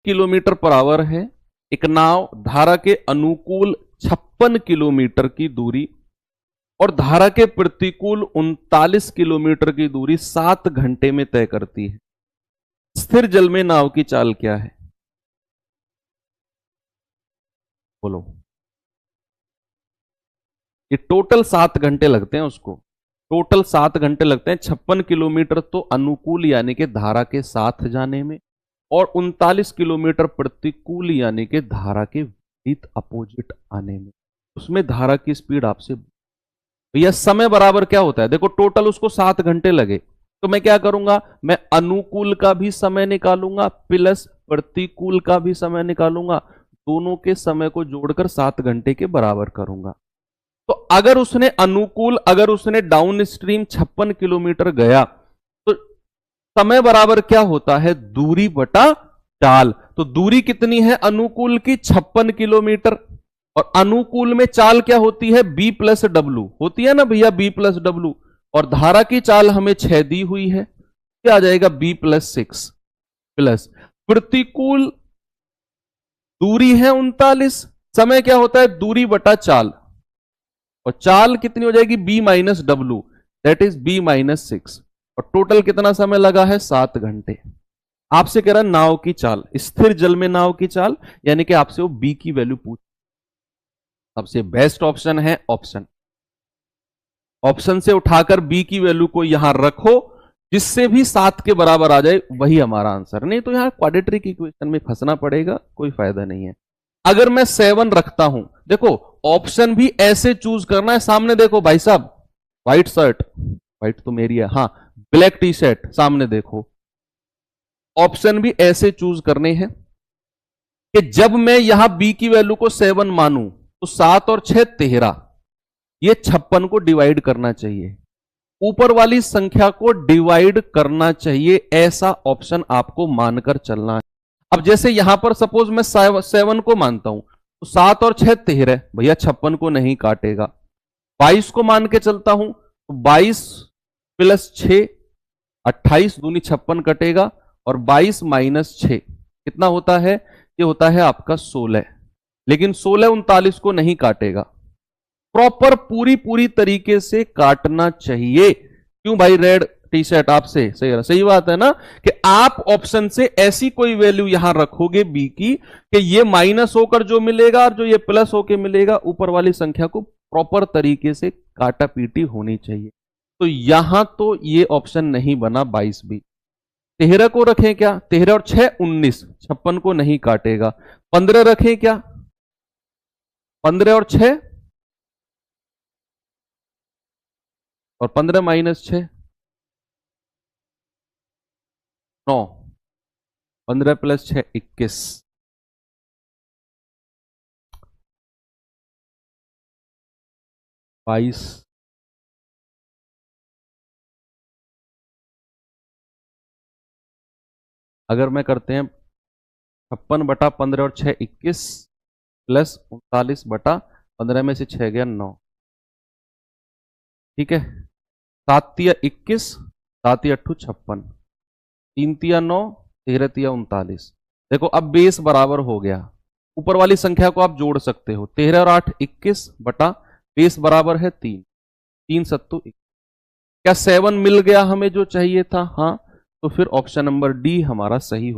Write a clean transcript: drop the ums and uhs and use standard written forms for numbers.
Kilometre per hour है, एक नाव धारा के अनुकूल 56 किलोमीटर की दूरी और धारा के प्रतिकूल 39 किलोमीटर की दूरी 7 घंटे में तय करती है। स्थिर जल में नाव की चाल क्या है? बोलो। ये टोटल 7 घंटे लगते हैं उसको, टोटल 7 घंटे लगते हैं। 56 किलोमीटर तो अनुकूल यानी कि धारा के साथ जाने में, और 39 किलोमीटर प्रतिकूल यानी कि धारा के विपरीत अपोजिट आने में। उसमें धारा की स्पीड आपसे, भैया समय बराबर क्या होता है? देखो टोटल उसको 7 घंटे लगे, तो मैं क्या करूंगा, मैं अनुकूल का भी समय निकालूंगा प्लस प्रतिकूल का भी समय निकालूंगा, दोनों के समय को जोड़कर 7 घंटे के बराबर करूंगा। तो अगर उसने अनुकूल, अगर उसने डाउन स्ट्रीम 56 किलोमीटर गया तो समय बराबर क्या होता है? दूरी बटा चाल। तो दूरी कितनी है अनुकूल की? 56 किलोमीटर। और अनुकूल में चाल क्या होती है? बी प्लस डब्ल्यू होती है ना भैया, बी प्लस डब्ल्यू। और धारा की चाल हमें 6 दी हुई है, क्या आ जाएगा? बी प्लस 6 प्लस प्रतिकूल दूरी है 39, समय क्या होता है? दूरी बटा चाल, और चाल कितनी हो जाएगी? B minus W, that is B minus 6। और टोटल कितना समय लगा है? 7 घंटे। आपसे कह रहा है नाव की चाल, स्थिर जल में नाव की चाल, यानी कि आपसे वो बी की वैल्यू पूछ। सबसे बेस्ट ऑप्शन है ऑप्शन, ऑप्शन से उठाकर बी की वैल्यू को यहां रखो, जिससे भी 7 के बराबर आ जाए वही हमारा आंसर। नहीं तो यहां क्वाड्रेटिक इक्वेशन में फंसना पड़ेगा, कोई फायदा नहीं है। अगर मैं 7 रखता हूं, देखो ऑप्शन भी ऐसे चूज करना है। सामने देखो भाई साहब, व्हाइट शर्ट, व्हाइट तो मेरी है, हाँ, ब्लैक टी शर्ट, सामने देखो, ऑप्शन भी ऐसे चूज करने हैं कि जब मैं यहां बी की वैल्यू को 7 मानूं तो 7 और 6 13, ये 56 को डिवाइड करना चाहिए, ऊपर वाली संख्या को डिवाइड करना चाहिए, ऐसा ऑप्शन आपको मानकर चलना है। अब जैसे यहां पर सपोज मैं 7 को मानता हूं तो 7 और 6 13, भैया 56 को नहीं काटेगा। 22 को मान के चलता हूं तो 22 प्लस 6 28, दूनी 56 कटेगा, और 22 माइनस 6 कितना होता है? ये होता है आपका 16। लेकिन 16 39 को नहीं काटेगा, प्रॉपर पूरी पूरी तरीके से काटना चाहिए। क्यों भाई रेड टी शर्ट, आपसे सही बात है ना, कि आप ऑप्शन से ऐसी कोई वैल्यू यहां रखोगे बी की कि ये माइनस होकर जो मिलेगा और जो ये प्लस होकर मिलेगा, ऊपर वाली संख्या को प्रॉपर तरीके से काटा पीटी होनी चाहिए। तो यहां तो ये ऑप्शन नहीं बना 22 भी। 13 को रखें क्या? 13 और 6 19, 56 को नहीं काटेगा। 15 रखें क्या? 15 और 6, और 15 माइनस 6 9, 15 प्लस 6 21, 22, अगर मैं करते हैं 56 बटा 15 और 6 21 प्लस 39 बटा 15 में से 6 गया 9, ठीक है। 7 तिया 21, 7 अट्ठू 56, 3 तिया 9, 13 तिया 39। देखो अब बेस बराबर हो गया, ऊपर वाली संख्या को आप जोड़ सकते हो। 13 और 8 21 बटा बेस बराबर है 3, 3 सत्तू। क्या 7 मिल गया हमें जो चाहिए था? हाँ, तो फिर ऑप्शन नंबर डी हमारा सही हो।